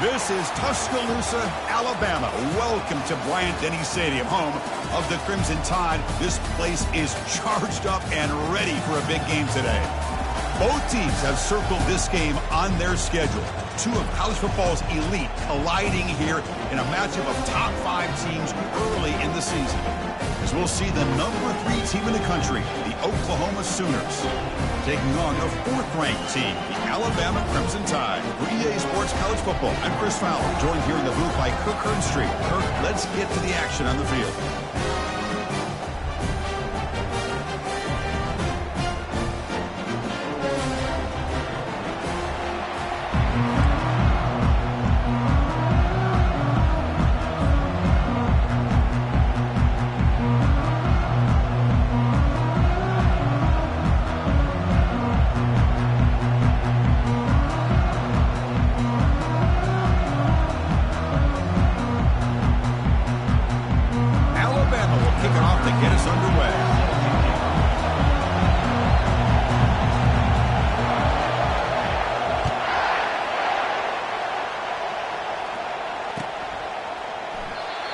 This is Tuscaloosa, Alabama. Welcome to Bryant-Denny Stadium, home of the Crimson Tide. This place is charged up and ready for a big game today. Both teams have circled this game on their schedule. Two of college football's elite colliding here in a matchup of top 5 teams early in the season. As we'll see the number 3 team in the country, the Oklahoma Sooners, taking on the 4th-ranked team, the Alabama Crimson Tide. For EA Sports College Football, I'm Chris Fowler, joined here in the booth by Kirk Hearnstreet. Kirk, let's get to the action on the field.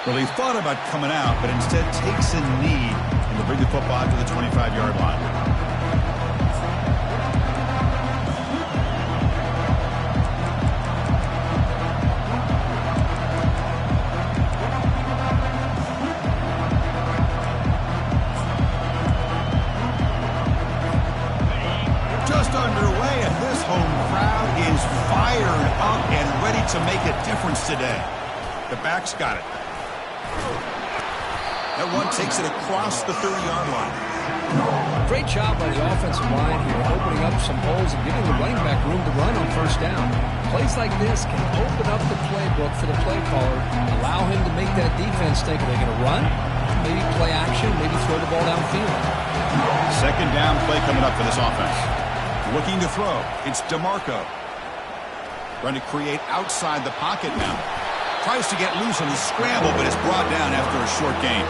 Well, he thought about coming out, but instead takes a knee and will bring the football to the 25-yard line. Just underway, and this home crowd is fired up and ready to make a difference today. The back's got it. That one takes it across the 30-yard line. Great job by the offensive line here, opening up some holes and giving the running back room to run on first down. Plays like this can open up the playbook for the play caller, allow him to make that defense think, are they going to run? Maybe play action, maybe throw the ball downfield. Second down play coming up for this offense. Looking to throw. It's DeMarco. Trying to create outside the pocket now. Tries to get loose on the scramble, but is brought down after a short gain.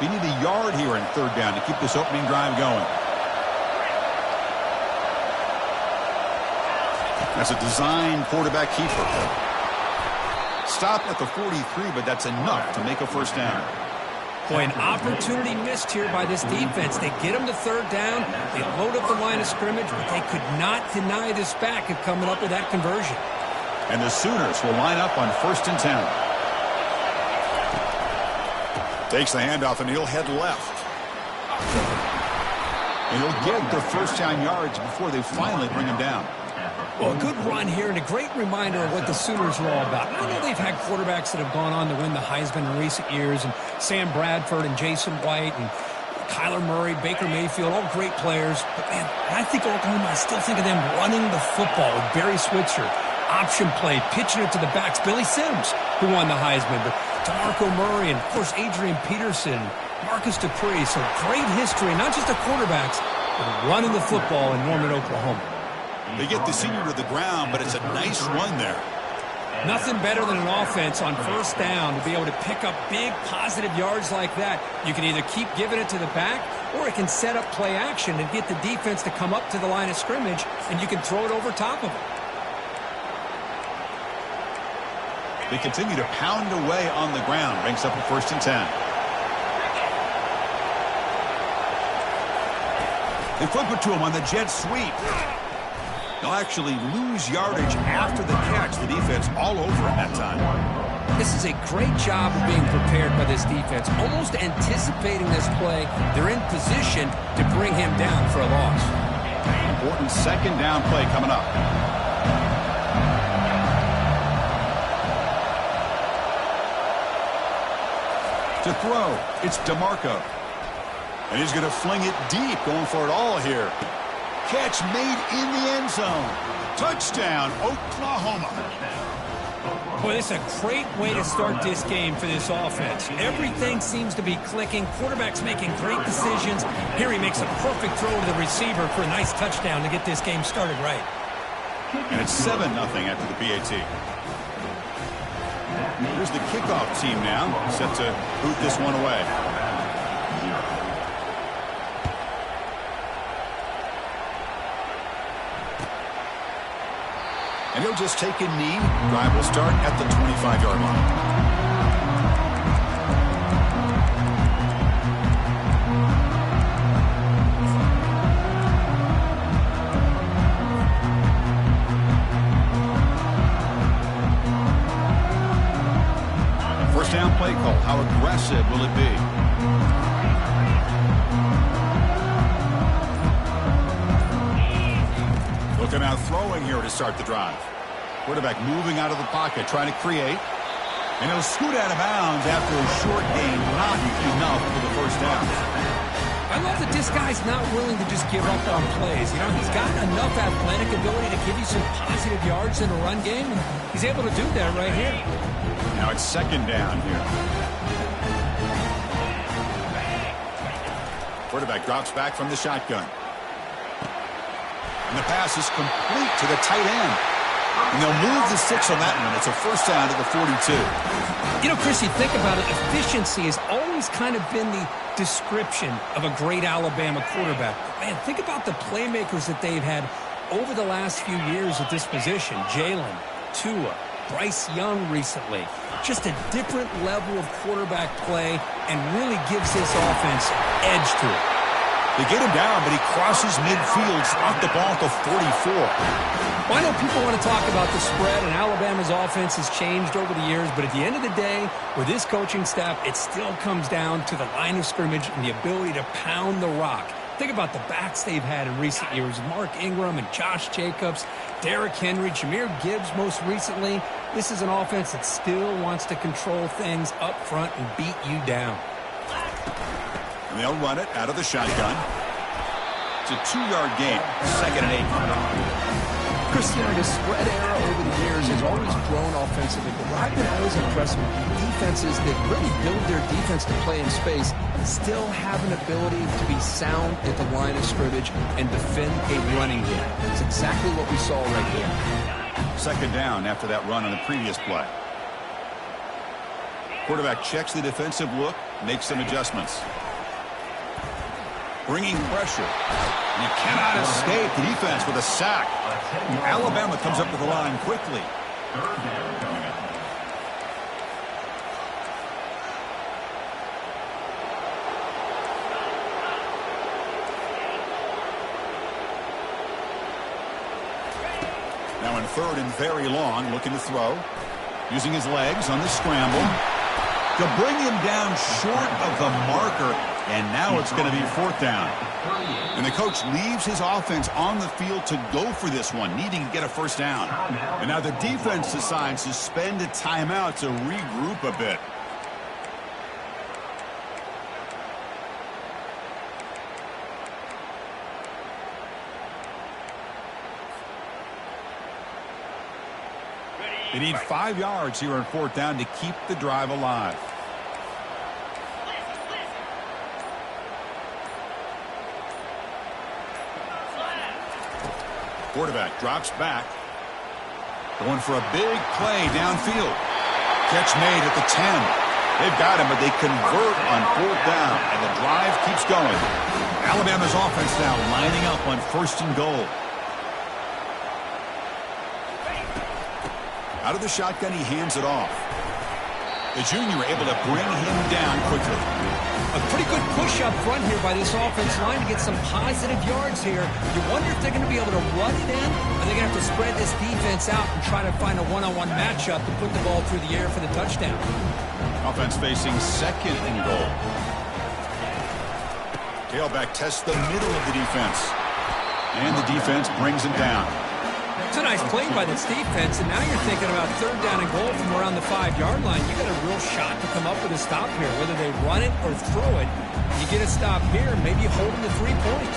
We need a yard here in third down to keep this opening drive going. That's a design quarterback keeper. Stop at the 43, but that's enough to make a first down. Boy, an opportunity missed here by this defense. They get them to third down. They load up the line of scrimmage, but they could not deny this back of coming up with that conversion. And the Sooners will line up on 1st and 10. Takes the handoff, and he'll head left. And he'll get the first down yards before they finally bring him down. Well, a good run here and a great reminder of what the Sooners are all about. I know they've had quarterbacks that have gone on to win the Heisman in recent years, and Sam Bradford and Jason White and Kyler Murray, Baker Mayfield, all great players. But, man, I think Oklahoma, I still think of them running the football with Barry Switzer. Option play, pitching it to the backs. Billy Sims, who won the Heisman, but DeMarco Murray and, of course, Adrian Peterson, Marcus Dupree. So great history, not just the quarterbacks, but running the football in Norman, Oklahoma. They get the senior to the ground, but it's a nice run there. Nothing better than an offense on first down to be able to pick up big positive yards like that. You can either keep giving it to the back, or it can set up play action and get the defense to come up to the line of scrimmage, and you can throw it over top of it. They continue to pound away on the ground. Ranks up at 1st and 10. They flip it to him on the jet sweep. They'll actually lose yardage after the catch. The defense all over him that time. This is a great job of being prepared by this defense, almost anticipating this play. They're in position to bring him down for a loss. Important second down play coming up. To throw, it's DeMarco. And he's going to fling it deep, going for it all here. Catch made in the end zone. Touchdown, Oklahoma. Boy, this is a great way to start this game for this offense. Everything seems to be clicking. Quarterback's making great decisions. Here he makes a perfect throw to the receiver for a nice touchdown to get this game started right. And it's 7-0 after the PAT. Here's the kickoff team now, set to boot this one away. And he'll just take a knee. Drive will start at the 25-yard line. First down play call. How aggressive will it be? Looking out throwing here to start the drive. Quarterback moving out of the pocket, trying to create. And he'll scoot out of bounds after a short gain, not enough for the first down. I love that this guy's not willing to just give up on plays. You know, he's got enough athletic ability to give you some positive yards in a run game, and he's able to do that right here. Now it's second down here. Quarterback drops back from the shotgun. And the pass is complete to the tight end. And they'll move the 6 on that one. It's a first down to the 42. You know, Chris, you think about it, efficiency has always kind of been the description of a great Alabama quarterback. Man, think about the playmakers that they've had over the last few years at this position. Jalen, Tua, Bryce Young recently. Just a different level of quarterback play and really gives this offense an edge to it. They get him down, but he crosses midfield, spot the ball at the 44. Well, I know people want to talk about the spread, and Alabama's offense has changed over the years, but at the end of the day, with this coaching staff, it still comes down to the line of scrimmage and the ability to pound the rock. Think about the backs they've had in recent years. Mark Ingram and Josh Jacobs, Derrick Henry, Jahmyr Gibbs most recently. This is an offense that still wants to control things up front and beat you down. And they'll run it out of the shotgun. It's a 2-yard gain, second and 8. Chris, you know, the spread era over the years has always grown offensively, but what I've been always impressed with defenses that really build their defense to play in space still have an ability to be sound at the line of scrimmage and defend a running game. It's exactly what we saw right here. Second down after that run on the previous play. Quarterback checks the defensive look, makes some adjustments. Bringing pressure. And you cannot escape the defense with a sack. Alabama comes up to the line quickly. Now in third and very long, looking to throw. Using his legs on the scramble. To bring him down short of the marker. And now it's going to be fourth down. And the coach leaves his offense on the field to go for this one, needing to get a first down. And now the defense decides to spend a timeout to regroup a bit. They need 5 yards here on fourth down to keep the drive alive. Quarterback drops back. Going for a big play downfield. Catch made at the 10. They've got him, but they convert on fourth down, and the drive keeps going. Alabama's offense now lining up on first and goal. Out of the shotgun, he hands it off. The junior able to bring him down quickly. A pretty good push up front here by this offense line to get some positive yards here. You wonder if they're going to be able to run it in, or they're going to have to spread this defense out and try to find a one-on-one matchup to put the ball through the air for the touchdown. Offense facing second and goal. Tailback tests the middle of the defense. And the defense brings him down. It's a nice play by this defense, and now you're thinking about third down and goal from around the 5-yard line. You got a real shot to come up with a stop here, whether they run it or throw it. You get a stop here, maybe holding the 3 points.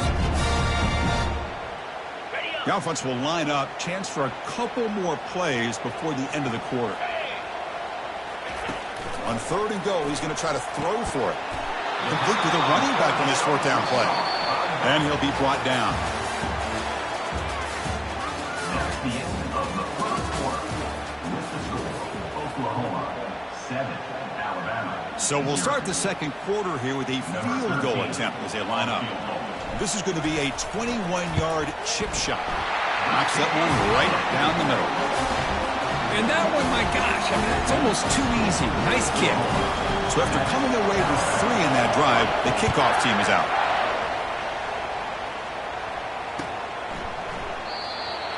The offense will line up, chance for a couple more plays before the end of the quarter. On 3rd and goal, he's going to try to throw for it. Complete to the running back on his 4th down play. And he'll be brought down. That's the end of the first quarter. With the score, Oklahoma 7, Alabama. So we'll start the second quarter here with a field goal attempt as they line up. This is going to be a 21-yard chip shot. Knocks that one right down the middle. And that one, my gosh, I mean, it's almost too easy. Nice kick. So after coming away with 3 in that drive, the kickoff team is out.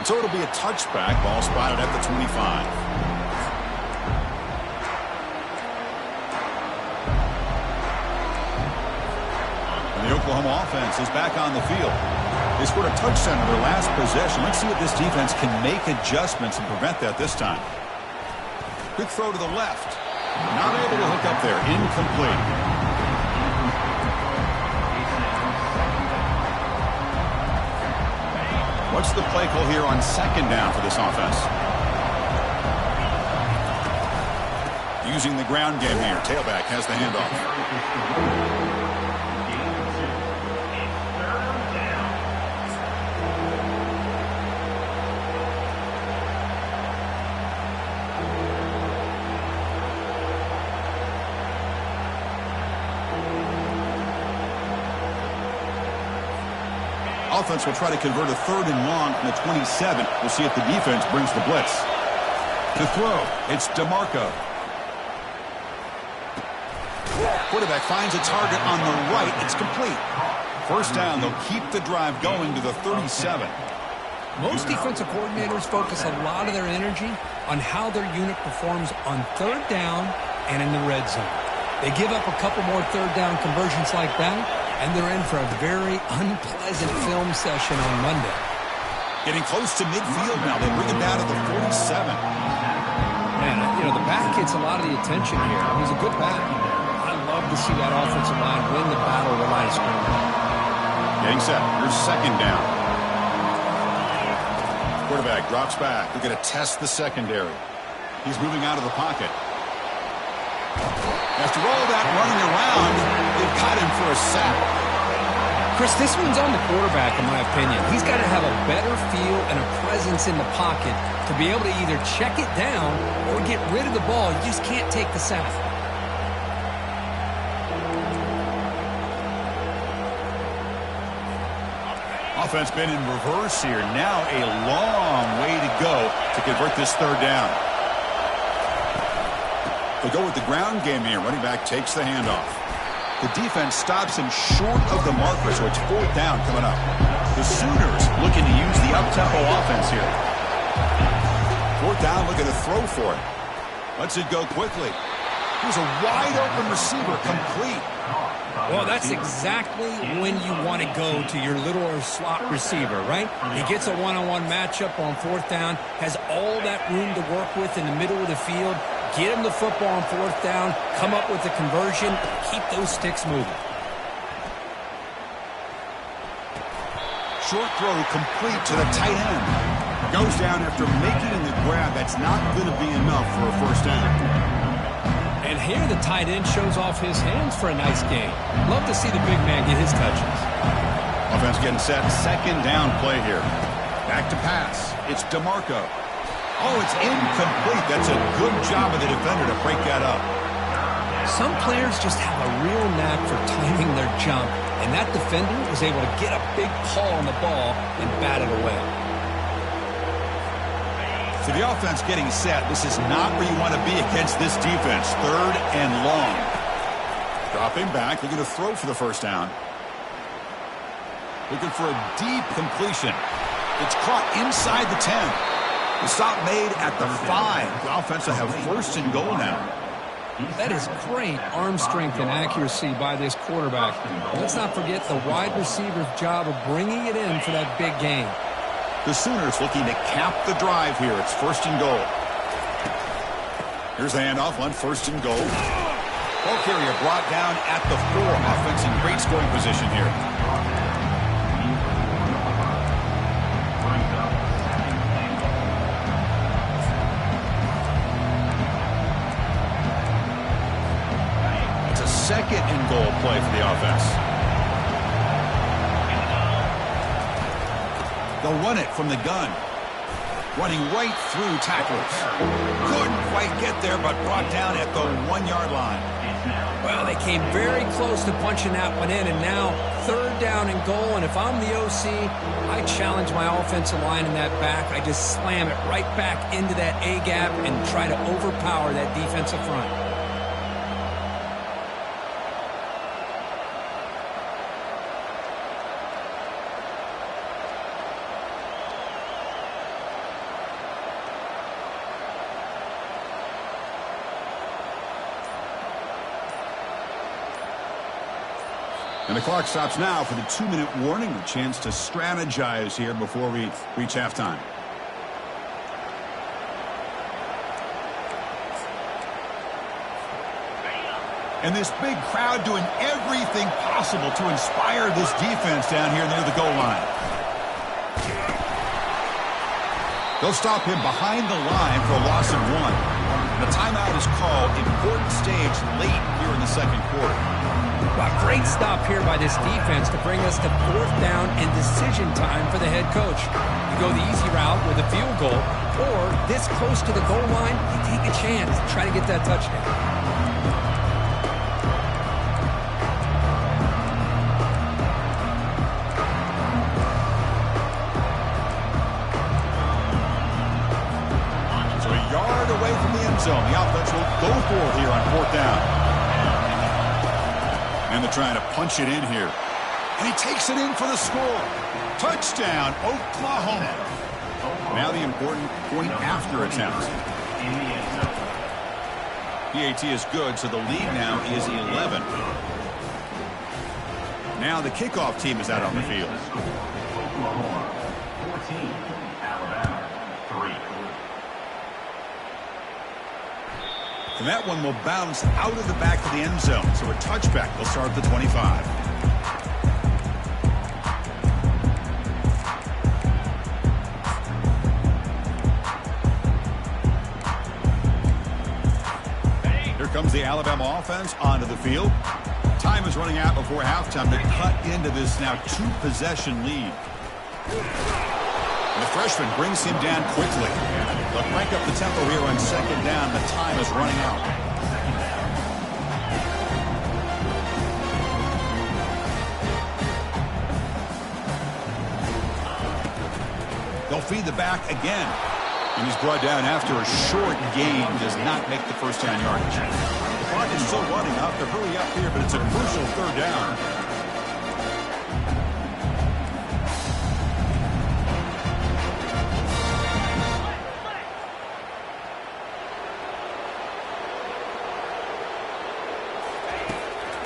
And so it'll be a touchback. Ball spotted at the 25. The Oklahoma offense is back on the field. They scored a touchdown in their last possession. Let's see if this defense can make adjustments and prevent that this time. Quick throw to the left. Not able to hook up there. Incomplete. What's the play call here on 2nd down for this offense? Using the ground game here. Tailback has the handoff. Offense will try to convert a 3rd and long from the 27. We'll see if the defense brings the blitz. To throw, it's DeMarco. Quarterback finds a target on the right. It's complete. 1st down, they'll keep the drive going to the 37. Most defensive coordinators focus a lot of their energy on how their unit performs on 3rd down and in the red zone. They give up a couple more 3rd down conversions like that, and they're in for a very unpleasant film session on Monday. Getting close to midfield now. They bring it down to the 47. Man, you know, the back gets a lot of the attention here. He's a good back. I love to see that offensive line win the battle of the line of scrimmage. Getting set. Here's 2nd down. Quarterback drops back. They're going to test the secondary. He's moving out of the pocket. After all that running around, they've caught him for a sack. Chris, this one's on the quarterback, in my opinion. He's got to have a better feel and a presence in the pocket to be able to either check it down or get rid of the ball. You just can't take the sack. Offense been in reverse here. Now a long way to go to convert this 3rd down. They go with the ground game here. Running back takes the handoff. The defense stops him short of the marker, so it's 4th down coming up. The Sooners looking to use the up-tempo offense here. 4th down, looking to throw for it. Lets it go quickly. Here's a wide-open receiver, complete. Well, that's exactly when you want to go to your little slot receiver, right? He gets a one-on-one matchup on 4th down, has all that room to work with in the middle of the field. Get him the football on 4th down, come up with a conversion, keep those sticks moving. Short throw complete to the tight end. Goes down after making the grab. That's not going to be enough for a 1st down. And here the tight end shows off his hands for a nice game. Love to see the big man get his touches. Offense getting set. 2nd down play here. Back to pass. It's DeMarco. Oh, it's incomplete. That's a good job of the defender to break that up. Some players just have a real knack for timing their jump, and that defender was able to get a big paw on the ball and bat it away. So the offense getting set. This is not where you want to be against this defense. 3rd and long. Dropping back. Looking to throw for the 1st down. Looking for a deep completion. It's caught inside the 10. The stop made at the 5. The offense will have 1st and goal now. That is great arm strength and accuracy by this quarterback. Let's not forget the wide receiver's job of bringing it in for that big game. The Sooners looking to cap the drive here. It's 1st and goal. Here's the handoff on 1st and goal. Ball carrier brought down at the 4. Offense in great scoring position here. second and goal play for the offense. They'll run it from the gun. Running right through tacklers. Couldn't quite get there, but brought down at the 1-yard line. Well, they came very close to punching that one in, and now third down and goal. And if I'm the OC, I challenge my offensive line in that back. I just slam it right back into that A-gap and try to overpower that defensive front. And the clock stops now for the 2-minute warning. A chance to strategize here before we reach halftime. And this big crowd doing everything possible to inspire this defense down here near the goal line. They'll stop him behind the line for a loss of 1. The timeout is called. Important stage late here in the second quarter. Well, great stop here by this defense to bring us to fourth down and decision time for the head coach. You go the easy route with a field goal, or this close to the goal line, you take a chance to try to get that touchdown. So a yard away from the end zone. The offense will go for it here on fourth down. And they're trying to punch it in here. And he takes it in for the score. Touchdown, Oklahoma. Now the important point after attempt. PAT is good, so the lead now is 11. Now the kickoff team is out on the field. Oklahoma 14, Alabama 3. And that one will bounce out of the back of the end zone. So a touchback will start at the 25. Here comes the Alabama offense onto the field. Time is running out before halftime to cut into this now 2-possession lead. And the freshman brings him down quickly. They'll crank up the tempo here on second down. The time is running out. They'll feed the back again. And he's brought down after a short gain. Does not make the first down yardage. The clock is still running up. To hurry up here, but it's a crucial third down.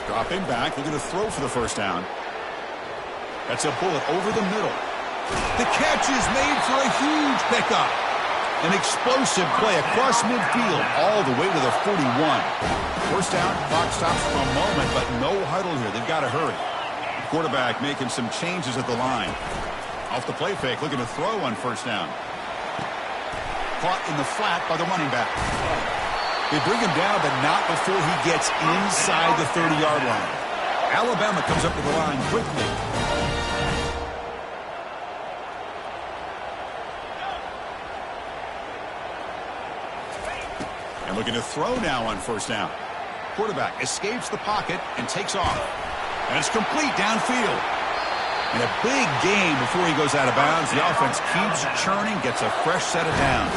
Dropping back, looking to throw for the first down. That's a bullet over the middle. The catch is made for a huge pickup. An explosive play across midfield all the way to the 41. First down, clock stops for a moment, but no huddle here. They've got to hurry. Quarterback making some changes at the line. Off the play fake, looking to throw on first down. Caught in the flat by the running back. They bring him down, but not before he gets inside the 30-yard line. Alabama comes up to the line quickly. And looking to throw now on first down. Quarterback escapes the pocket and takes off. And it's complete downfield. And a big gain before he goes out of bounds. The offense keeps churning, gets a fresh set of downs.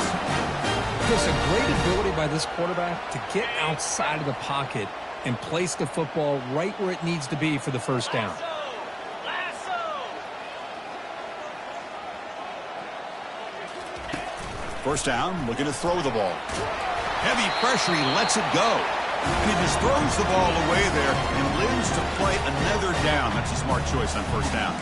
Just a great ability by this quarterback to get outside of the pocket and place the football right where it needs to be for the first down. First down, looking to throw the ball. Heavy pressure, he lets it go. And he just throws the ball away there and lives to play another down. That's a smart choice on first down.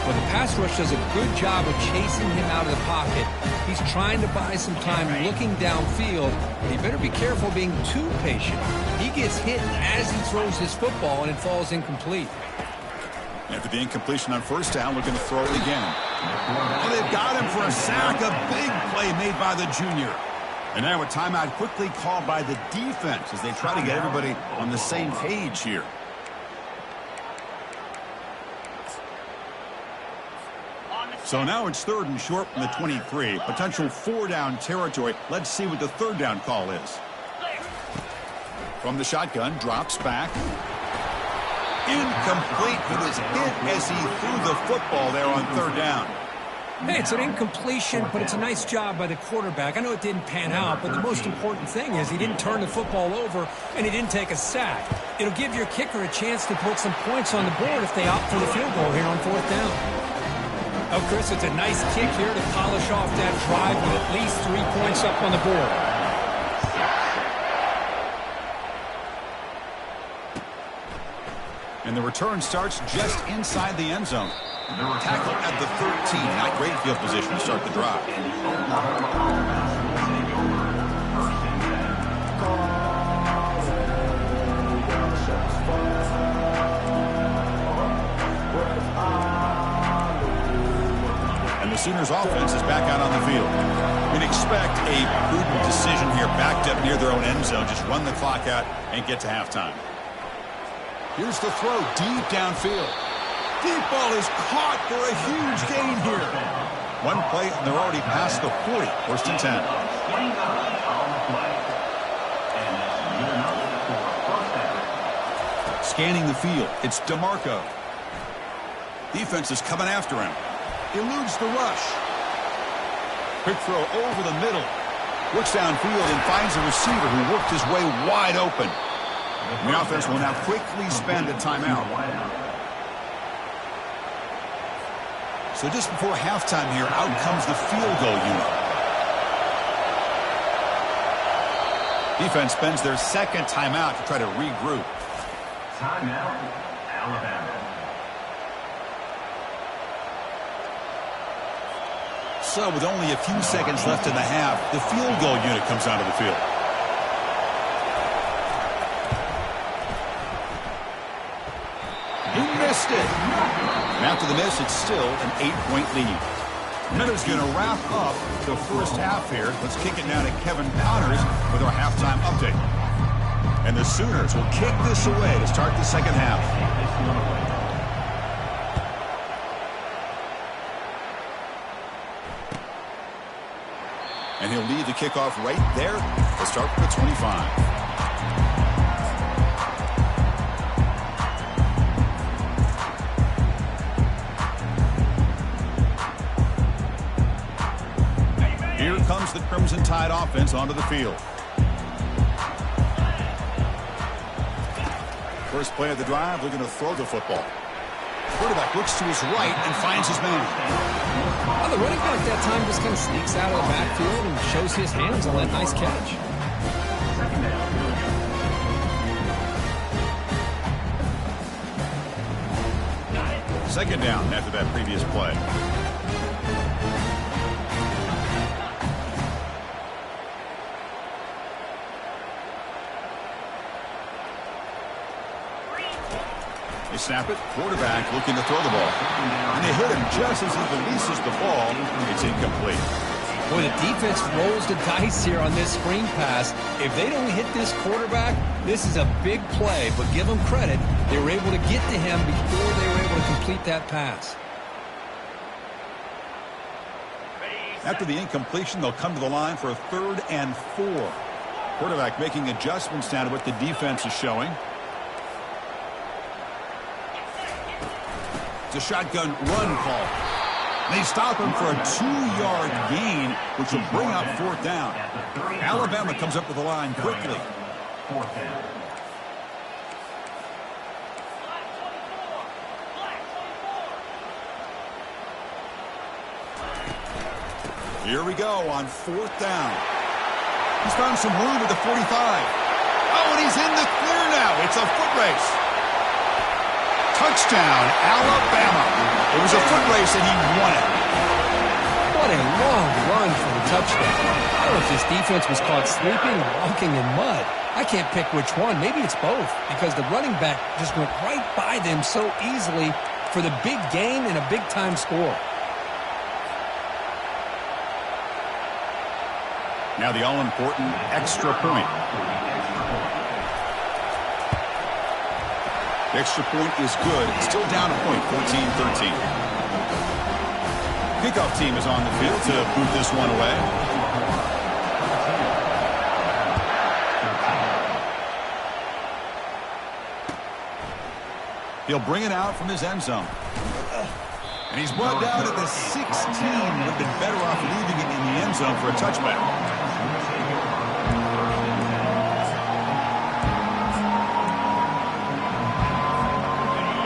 Well, the pass rush does a good job of chasing him out of the pocket. He's trying to buy some time looking downfield. He better be careful being too patient. He gets hit as he throws his football, and it falls incomplete. After the incompletion on first down, looking to throw it again. And they've got him for a sack. A big play made by the junior. And now a timeout quickly called by the defense as they try to get everybody on the same page here. So now it's 3rd and short from the 23. Potential 4-down territory. Let's see what the 3rd down call is. From the shotgun, drops back. Incomplete. He was hit as he threw the football there on 3rd down. Hey, it's an incompletion, but it's a nice job by the quarterback. I know it didn't pan out, but the most important thing is he didn't turn the football over and he didn't take a sack. It'll give your kicker a chance to put some points on the board if they opt for the field goal here on 4th down. Oh, Chris, it's a nice kick here to polish off that drive with at least 3 points up on the board. And the return starts just inside the end zone. Tackle at the 13. Not great field position to start the drive. And the Sooners offense is back out on the field. We'd expect a prudent decision here, backed up near their own end zone. Just run the clock out and get to halftime. Here's the throw deep downfield. Deep ball is caught for a huge gain here. One play, and they're already past the 40. 1st and 10. Scanning the field. It's DeMarco. Defense is coming after him. Eludes the rush. Quick throw over the middle. Looks downfield and finds a receiver who worked his way wide open. The offense will now quickly spend a timeout. So just before halftime here, out comes the field goal unit. Defense spends their 2nd timeout to try to regroup. Timeout, Alabama. So with only a few seconds left in the half, the field goal unit comes onto the field. He missed it. And after the miss, it's still an 8-point lead. Miller's going to wrap up the first half here. Let's kick it now to Kevin Connors with our halftime update. And the Sooners will kick this away to start the 2nd half. And he'll lead the kickoff right there to start with the 25. Here comes the Crimson Tide offense onto the field. First play of the drive, they're going to throw the football. Quarterback looks to his right and finds his man. Well, the running back that time just kind of sneaks out of the backfield and shows his hands on that nice catch. Second down after that previous play. They snap it. Quarterback looking to throw the ball. And they hit him just as he releases the ball. It's incomplete. Boy, the defense rolls the dice here on this screen pass. If they don't hit this quarterback, this is a big play. But give them credit. They were able to get to him before they were able to complete that pass. After the incompletion, they'll come to the line for a 3rd and 4. Quarterback making adjustments down to what the defense is showing. It's a shotgun run call. They stop him for a 2-yard gain, which will bring up 4th down. Alabama comes up with the line quickly. 4th down. Here we go on 4th down. He's found some room at the 45. Oh, and he's in the clear now. It's a foot race. Touchdown, Alabama. It was a foot race and he won it. What a long run for the touchdown. I don't know if this defense was caught sleeping or walking in mud. I can't pick which one. Maybe it's both because the running back just went right by them so easily for the big gain and a big-time score. Now the all-important extra point. The extra point is good. It's still down a point, 14-13. Kickoff team is on the field to boot this one away. He'll bring it out from his end zone. And he's brought down at the 16. Would have been better off leaving it in the end zone for a touchback.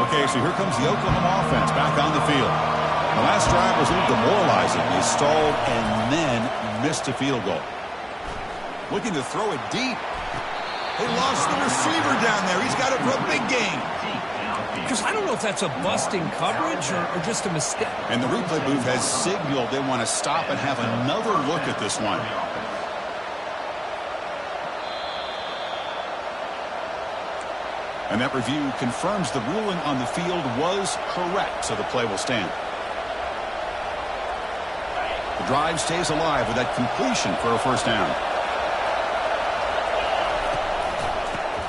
Okay, so here comes the Oklahoma offense back on the field. The last drive was a little demoralizing. They stalled and then missed a field goal. Looking to throw it deep. They lost the receiver down there. He's got it for a big gain. Because I don't know if that's a busting coverage or just a mistake. And the replay booth has signaled they want to stop and have another look at this one. And that review confirms the ruling on the field was correct, so the play will stand. The drive stays alive with that completion for a first down.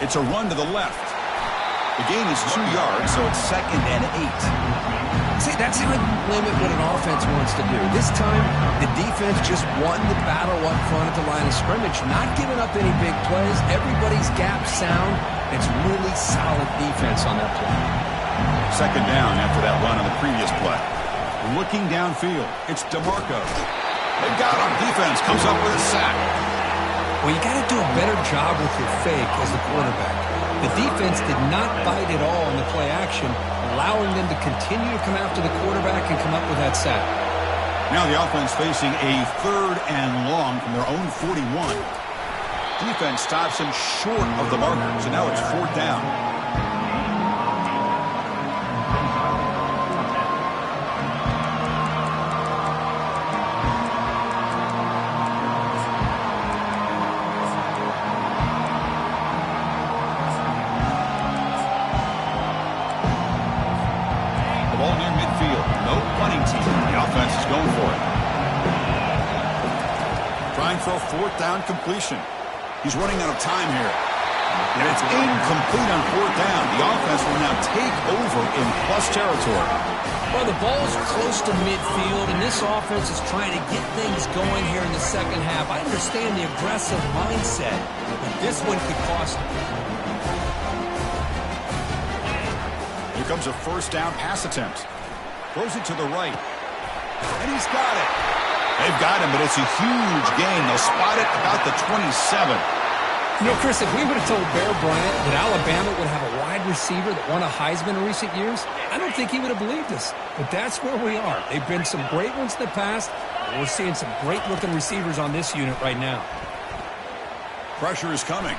It's a run to the left. The gain is 2 yards, so it's 2nd and 8. See, that's how you limit what an offense wants to do. This time, the defense just won the battle up front at the line of scrimmage, not giving up any big plays. Everybody's gap sound. It's really solid defense on that play. 2nd down after that run on the previous play. Looking downfield, it's DeMarco. They've got him. Defense comes up with a sack. Well, you got to do a better job with your fake as the quarterback. The defense did not bite at all in the play action, allowing them to continue to come after the quarterback and come up with that sack. Now the offense facing a 3rd and long from their own 41. Defense stops him short of the marker, so now it's 4th down. The ball near midfield. No punting team. The offense is going for it. Trying for a 4th down completion. He's running out of time here. And it's incomplete on 4th down. The offense will now take over in plus territory. Well, the ball's close to midfield, and this offense is trying to get things going here in the second half. I understand the aggressive mindset, but this one could cost them. Here comes a 1st down pass attempt. Throws it to the right. And he's got it. They've got him, but it's a huge gain. They'll spot it about the 27. You know, Chris, if we would have told Bear Bryant that Alabama would have a wide receiver that won a Heisman in recent years, I don't think he would have believed us. But that's where we are. They've been some great ones in the past, and we're seeing some great-looking receivers on this unit right now. Pressure is coming.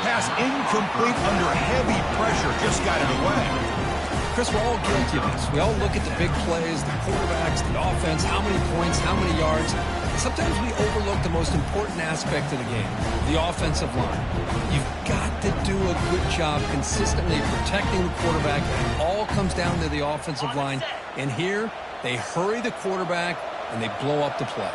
Pass incomplete under heavy pressure. Just got it away. Chris, we're all guilty of this. We all look at the big plays, the quarterbacks, the offense, how many points, how many yards. Sometimes we overlook the most important aspect of the game, the offensive line. You've got to do a good job consistently protecting the quarterback. It all comes down to the offensive line. And here, they hurry the quarterback, and they blow up the play.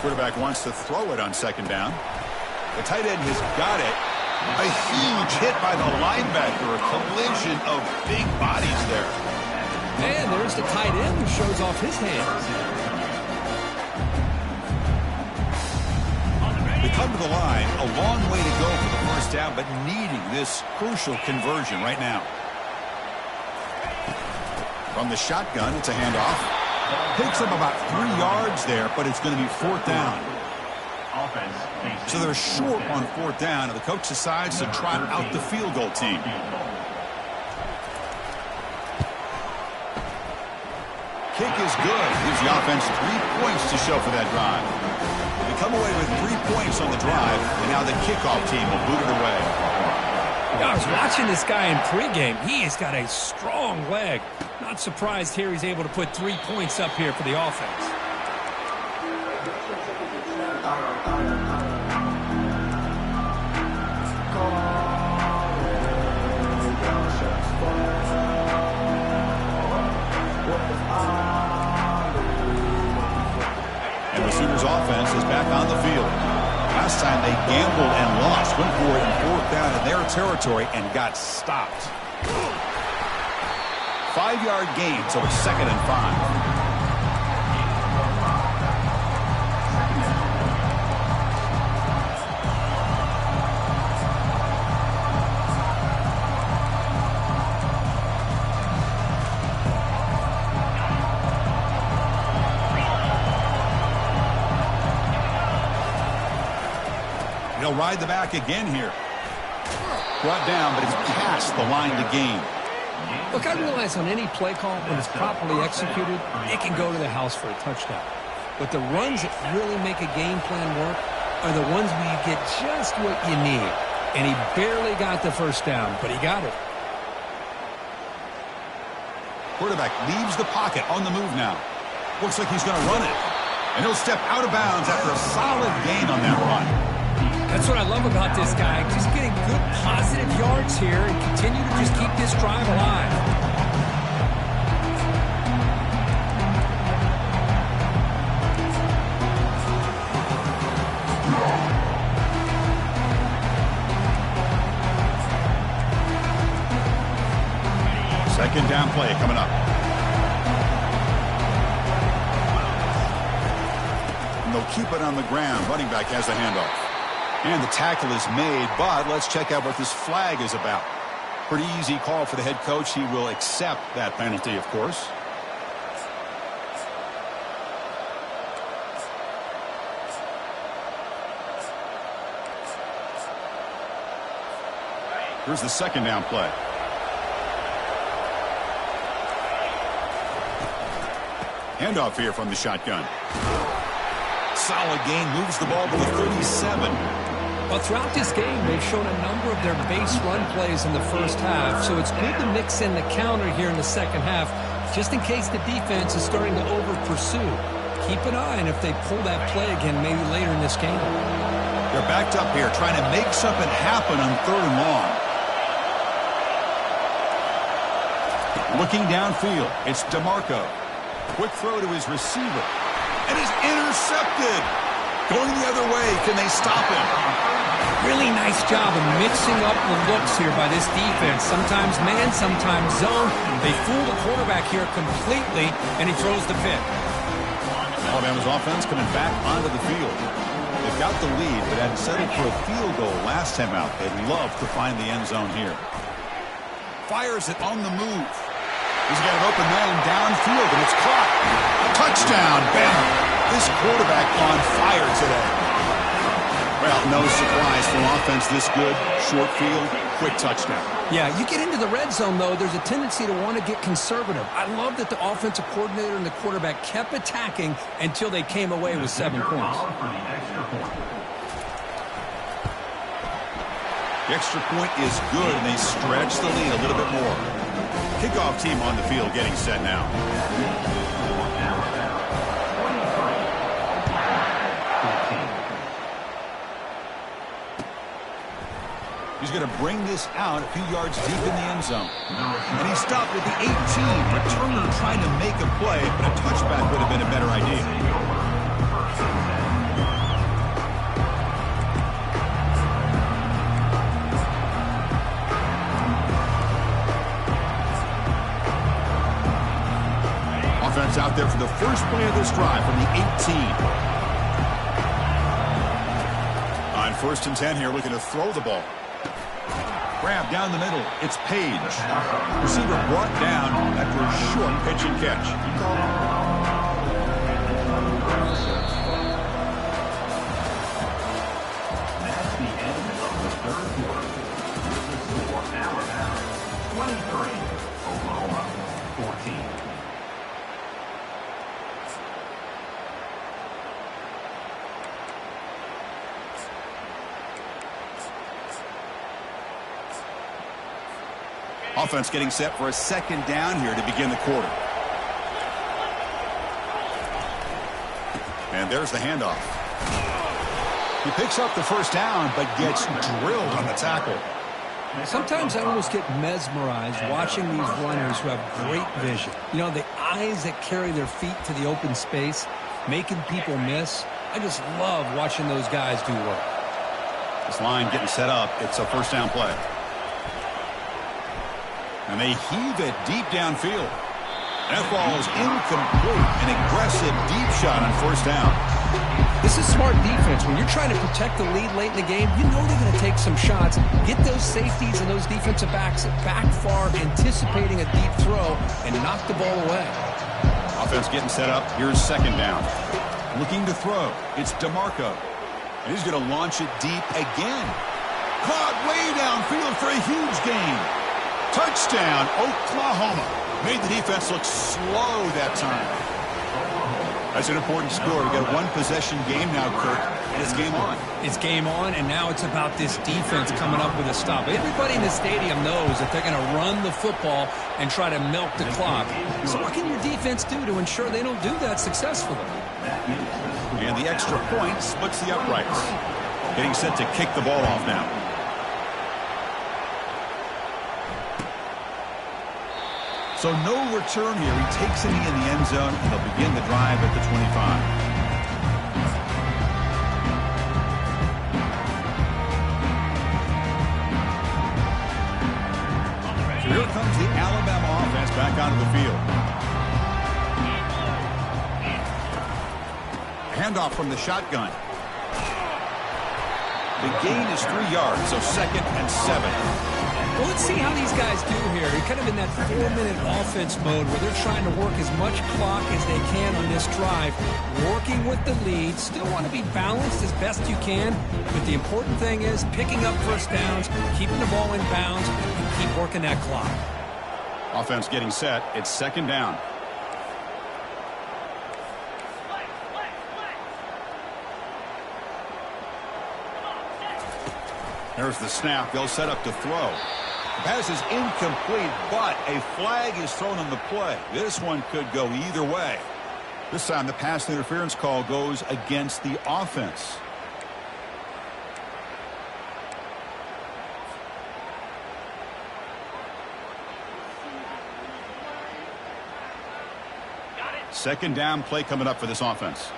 Quarterback wants to throw it on 2nd down. The tight end has got it. A huge hit by the linebacker. A collision of big bodies there. And there's the tight end who shows off his hands. They come to the line. A long way to go for the 1st down, but needing this crucial conversion right now. From the shotgun, it's a handoff. Takes them about 3 yards there, but it's going to be 4th down. So they're short on 4th down, and the coach decides to trot out the field goal team. Kick is good. Gives the offense 3 points to show for that drive. They come away with 3 points on the drive, and now the kickoff team will boot it away. I was watching this guy in pregame. He has got a strong leg. Not surprised here he's able to put 3 points up here for the offense. last time they gambled and lost. Went for it in 4th down in their territory and got stopped. 5-yard gain, so it's 2nd and 5. He'll ride the back again here. Brought down, but it's past the line to gain. Look, I realize on any play call, when it's properly executed, it can go to the house for a touchdown. But the runs that really make a game plan work are the ones where you get just what you need. And he barely got the first down, but he got it. Quarterback leaves the pocket on the move now. Looks like he's going to run it. And he'll step out of bounds after a solid gain on that run. That's what I love about this guy. Just getting good, positive yards here and continue to just keep this drive alive. Second down play coming up. And they'll keep it on the ground. Running back has the handoff. And the tackle is made, but let's check out what this flag is about. Pretty easy call for the head coach. He will accept that penalty, of course. Here's the second down play. Handoff here from the shotgun. Solid gain, moves the ball to the 37. Well, throughout this game, they've shown a number of their base run plays in the first half, so it's good to mix in the counter here in the second half, just in case the defense is starting to over-pursue. Keep an eye on if they pull that play again maybe later in this game. They're backed up here, trying to make something happen on 3rd and long. Looking downfield, it's DeMarco. Quick throw to his receiver. And is intercepted. Going the other way. Can they stop him? Really nice job of mixing up the looks here by this defense. Sometimes man, sometimes zone. They fool the quarterback here completely, and he throws the pick. Alabama's offense coming back onto the field. They've got the lead, but had settled for a field goal last time out. They'd love to find the end zone here. Fires it on the move. He's got an open man downfield, and it's caught. Touchdown, Bama. This quarterback on fire today. Well, no surprise for an offense this good. Short field, quick touchdown. Yeah, you get into the red zone, though, there's a tendency to want to get conservative. I love that the offensive coordinator and the quarterback kept attacking until they came away with 7 points. The extra point is good, and they stretch the lead a little bit more. Kickoff team on the field getting set now. He's going to bring this out a few yards deep in the end zone. And he stopped at the 18. Returner trying to make a play, but a touchback would have been a better idea. Offense out there for the first play of this drive from the 18. On 1st and 10 here, looking to throw the ball. Grab down the middle. It's Page. Receiver brought down after a short pitch and catch. That's the end of the 3rd quarter. The score, Alabama 23, Oklahoma 14. Offense getting set for a 2nd down here to begin the quarter. And there's the handoff. He picks up the first down, but gets drilled on the tackle. Sometimes I almost get mesmerized watching these runners who have great vision. You know, the eyes that carry their feet to the open space, making people miss. I just love watching those guys do work. This line getting set up. It's a first down play. And they heave it deep downfield. That ball is incomplete. An aggressive deep shot on first down. This is smart defense. When you're trying to protect the lead late in the game, you know they're going to take some shots. Get those safeties and those defensive backs back far, anticipating a deep throw, and knock the ball away. Offense getting set up. Here's second down. Looking to throw. It's DeMarco. And he's going to launch it deep again. Caught way downfield for a huge gain. Touchdown, Oklahoma. Made the defense look slow that time. That's an important score. We've got a one-possession game now, Kirk, and it's game on. It's game on, and now it's about this defense coming up with a stop. Everybody in the stadium knows that they're going to run the football and try to milk the clock. So what can your defense do to ensure they don't do that successfully? And the extra point splits the uprights. Getting set to kick the ball off now. So no return here. He takes a knee in the end zone, and they'll begin the drive at the 25. So here comes the Alabama offense back onto the field. Handoff from the shotgun. The gain is 3 yards, so 2nd and 7. Well, let's see how these guys do here. They're kind of in that 4-minute offense mode where they're trying to work as much clock as they can on this drive, working with the lead. Still want to be balanced as best you can, but the important thing is picking up first downs, keeping the ball in bounds, and keep working that clock. Offense getting set. It's second down. There's the snap. They'll set up to throw. Pass is incomplete, but a flag is thrown on the play. This one could go either way. This time the pass interference call goes against the offense. Second down play coming up for this offense.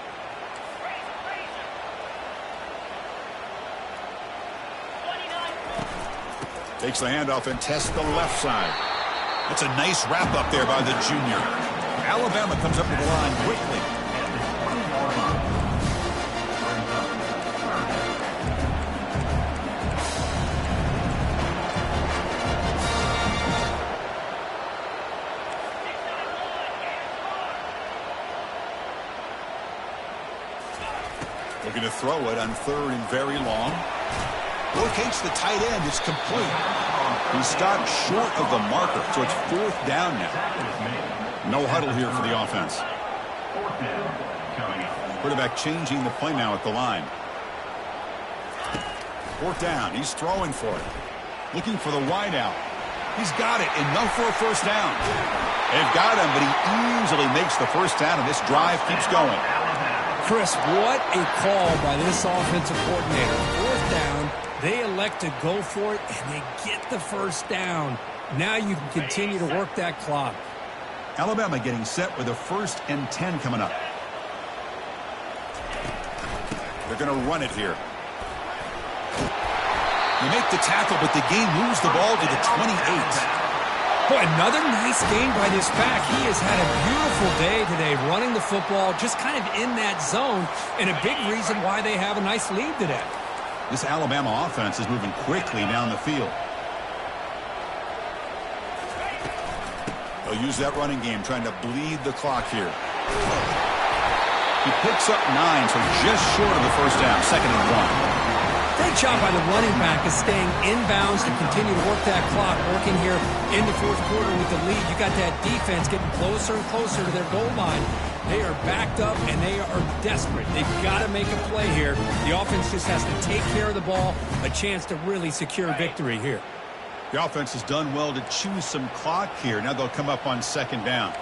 Takes the handoff and tests the left side. That's a nice wrap up there by the junior. Alabama comes up to the line quickly. Looking to throw it on 3rd and very long. Locates the tight end. It's complete. He stopped short of the marker, so it's 4th down now. No huddle here for the offense. Quarterback changing the play now at the line. 4th down. He's throwing for it. Looking for the wide out. He's got it. Enough for a first down. They've got him, but he easily makes the first down, and this drive keeps going. Chris, what a call by this offensive coordinator. 4th down. They elect to go for it, and they get the first down. Now you can continue to work that clock. Alabama getting set with a 1st and 10 coming up. They're going to run it here. You make the tackle, but the game moves the ball to the 28. Boy, another nice game by this back. He has had a beautiful day today running the football, just kind of in that zone, and a big reason why they have a nice lead today. This Alabama offense is moving quickly down the field. They'll use that running game, trying to bleed the clock here. He picks up 9, so just short of the first down, 2nd and 1. Great job by the running back of staying inbounds to continue to work that clock, working here in the 4th quarter with the lead. You got that defense getting closer and closer to their goal line. They are backed up, and they are desperate. They've got to make a play here. The offense just has to take care of the ball, a chance to really secure victory here. The offense has done well to choose some clock here. Now they'll come up on 2nd down.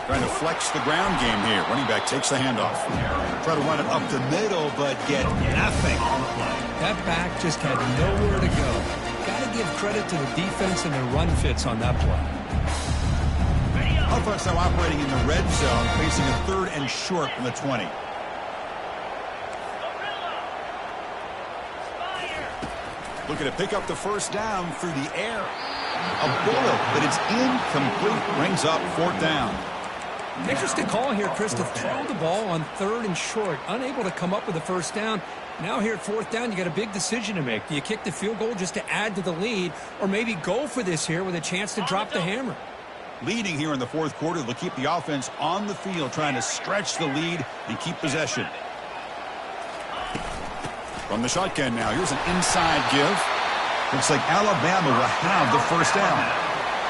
Trying to flex the ground game here. Running back takes the handoff. Try to run it up the middle, but get nothing. That back just had nowhere to go. Got to give credit to the defense and their run fits on that play. offense now operating in the red zone, facing a 3rd and short from the 20. Looking to pick up the first down through the air. A bullet, but it's incomplete. Brings up 4th down. Interesting call here, Chris, to throw the ball on 3rd and short. Unable to come up with a first down. Now here at 4th down, you got a big decision to make. Do you kick the field goal just to add to the lead, or maybe go for this here with a chance to drop the hammer? Leading here in the 4th quarter, they'll keep the offense on the field, trying to stretch the lead and keep possession. From the shotgun now, here's an inside give. Looks like Alabama will have the first down.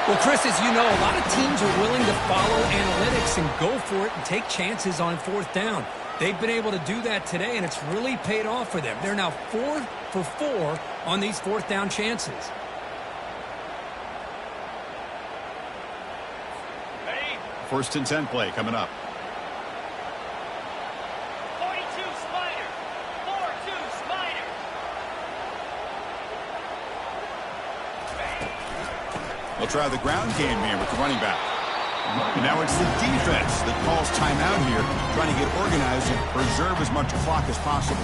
Well, Chris, as you know, a lot of teams are willing to follow analytics and go for it and take chances on 4th down. They've been able to do that today, and it's really paid off for them. They're now 4 for 4 on these 4th down chances. Ready? 1st and 10 play coming up. 42 Spider. 4-2 Spider. They'll try the ground game here with the running back. And now it's the defense that calls timeout here, trying to get organized and preserve as much clock as possible.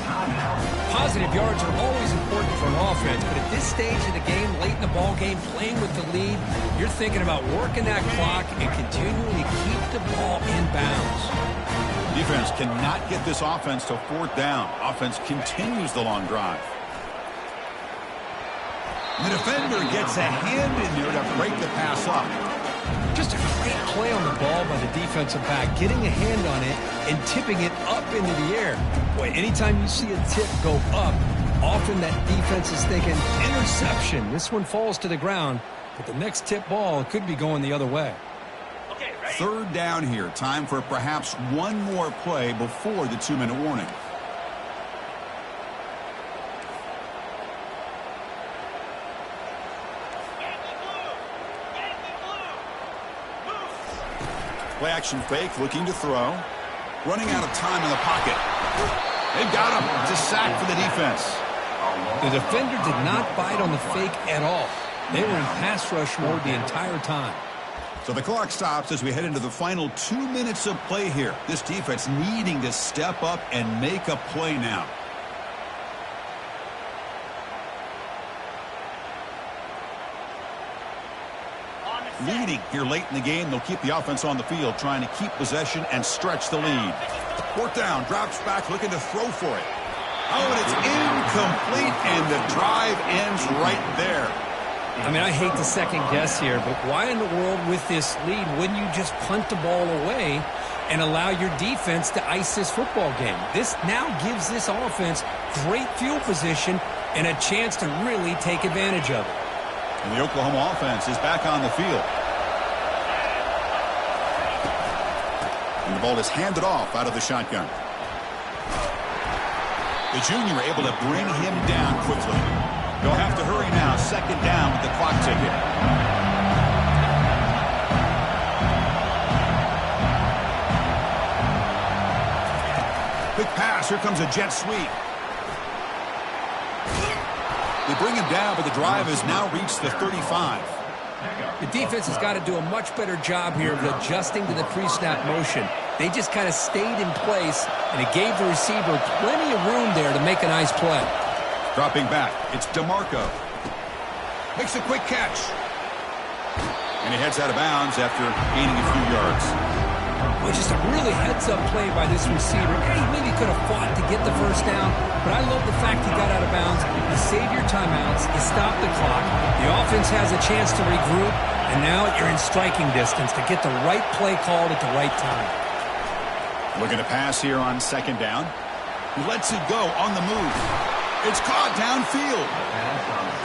Positive yards are always important for an offense, but at this stage of the game, late in the ball game, playing with the lead, you're thinking about working that clock and continuing to keep the ball in bounds. Defense cannot get this offense to 4th down. Offense continues the long drive. The defender gets a hand in there to break the pass up. Just a great play on the ball by the defensive back, getting a hand on it and tipping it up into the air. Boy, anytime you see a tip go up, often that defense is thinking interception. This one falls to the ground, but the next tip ball could be going the other way. Okay, ready? 3rd down here. Time for perhaps one more play before the 2-minute warning. Play action fake, looking to throw. Running out of time in the pocket. They've got him. It's a sack for the defense. The defender did not bite on the fake at all. They were in pass rush mode the entire time. So the clock stops as we head into the final 2 minutes of play here. This defense needing to step up and make a play now. Leading here late in the game, they'll keep the offense on the field, trying to keep possession and stretch the lead. 4th down, drops back, looking to throw for it. Oh, and it's incomplete, and the drive ends right there. I mean, I hate to second guess here, but why in the world with this lead wouldn't you just punt the ball away and allow your defense to ice this football game? This now gives this offense great field position and a chance to really take advantage of it. And the Oklahoma offense is back on the field. And the ball is handed off out of the shotgun. The junior able to bring him down quickly. They'll have to hurry now. 2nd down with the clock ticking. Quick pass. Here comes a jet sweep. They bring him down, but the drive has now reached the 35. The defense has got to do a much better job here of adjusting to the pre-snap motion. They just kind of stayed in place, and it gave the receiver plenty of room there to make a nice play. Dropping back, it's DeMarco. Makes a quick catch. And he heads out of bounds after gaining a few yards. Well, just a really heads-up play by this receiver. He maybe could have fought to get the first down, but I love the fact he got out of bounds. You save your timeouts, you stop the clock, the offense has a chance to regroup, and now you're in striking distance to get the right play called at the right time. Looking to pass here on 2nd down. He lets it go on the move. It's caught downfield.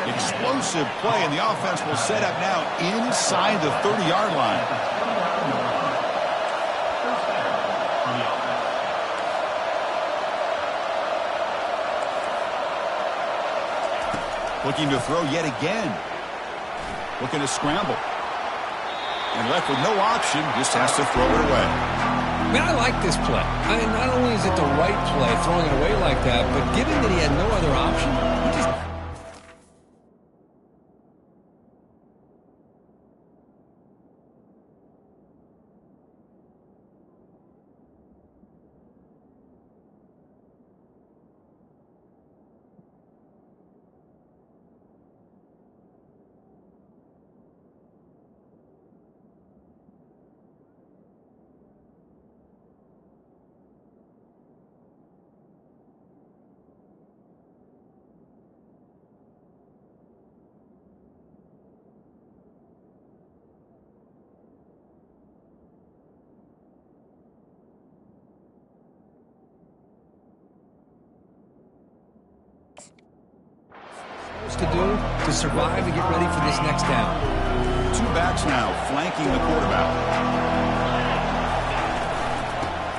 Explosive play, and the offense will set up now inside the 30-yard line. Looking to throw yet again. Looking to scramble. And left with no option, just has to throw it away. Man, I like this play. I mean, not only is it the right play, throwing it away like that, but given that he had no other option, he just... to do to survive and get ready for this next down. Two backs now flanking the quarterback.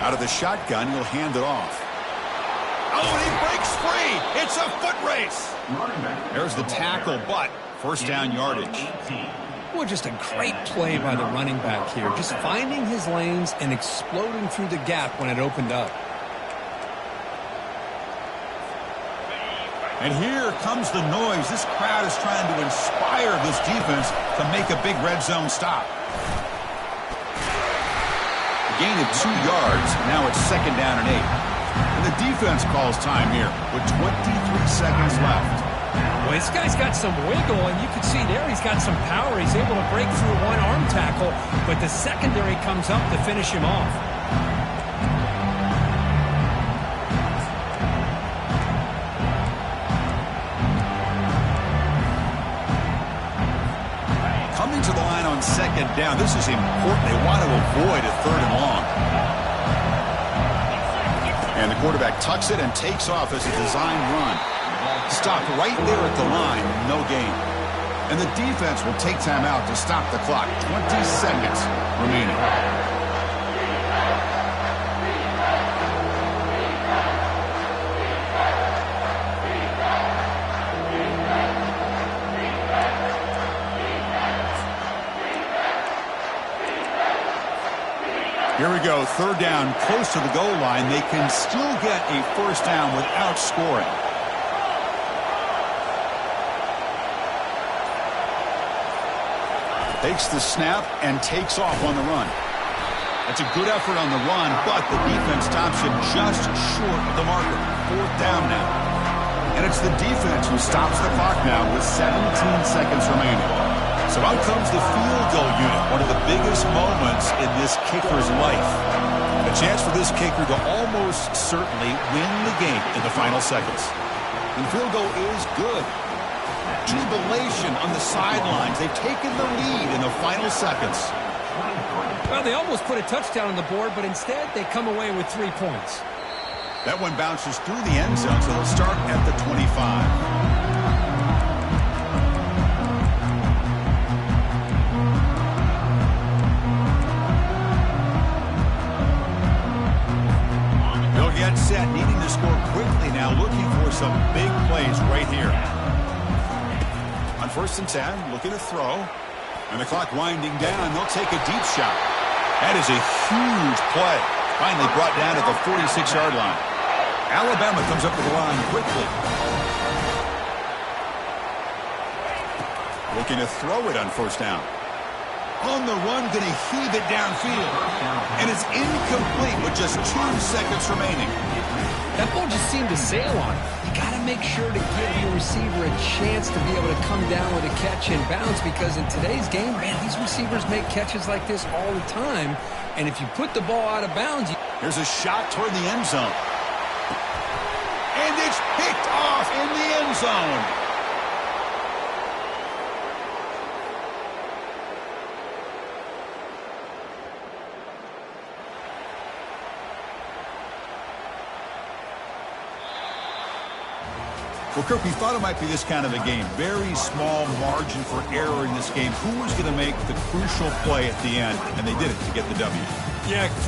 Out of the shotgun, he'll hand it off. Oh, and he breaks free. It's a foot race. There's the tackle, but first down yardage. Well, just a great play by the running back here. Just finding his lanes and exploding through the gap when it opened up. And here comes the noise. This crowd is trying to inspire this defense to make a big red zone stop. A gain of 2 yards. Now it's second down and 8. And the defense calls time here with 23 seconds left. Well, this guy's got some wiggle, and you can see there he's got some power. He's able to break through one arm tackle, but the secondary comes up to finish him off. Coming to the line on second down. This is important. They want to avoid a third and long. And the quarterback tucks it and takes off as a design run. Stopped right there at the line, no gain. And the defense will take time out to stop the clock. 20 seconds remaining. Here we go, third down, close to the goal line. They can still get a first down without scoring. Takes the snap and takes off on the run. That's a good effort on the run, but the defense stops him just short of the marker. Fourth down now. And it's the defense who stops the clock now with 17 seconds remaining. So out comes the field goal unit, one of the biggest moments in this kicker's life. A chance for this kicker to almost certainly win the game in the final seconds. And the field goal is good. Jubilation on the sidelines. They've taken the lead in the final seconds. Well, they almost put a touchdown on the board, but instead they come away with 3 points. That one bounces through the end zone, so they'll start at the 25. They'll get set, needing to score quickly now, looking for some big plays right here. On first and 10, looking to throw. And the clock winding down, they'll take a deep shot. That is a huge play. Finally brought down at the 46-yard line. Alabama comes up with the line quickly. Looking to throw it on first down. On the run, going to heave it downfield. And it's incomplete with just 2 seconds remaining. That ball just seemed to sail on it. You got to make sure to give your receiver a chance to be able to come down with a catch and bounce, because in today's game, man, these receivers make catches like this all the time. And if you put the ball out of bounds... Here's a shot toward the end zone. And it's picked off in the end zone. Well, Kirk, we thought it might be this kind of a game. Very small margin for error in this game. Who was going to make the crucial play at the end? And they did it to get the W. Yeah, Chris.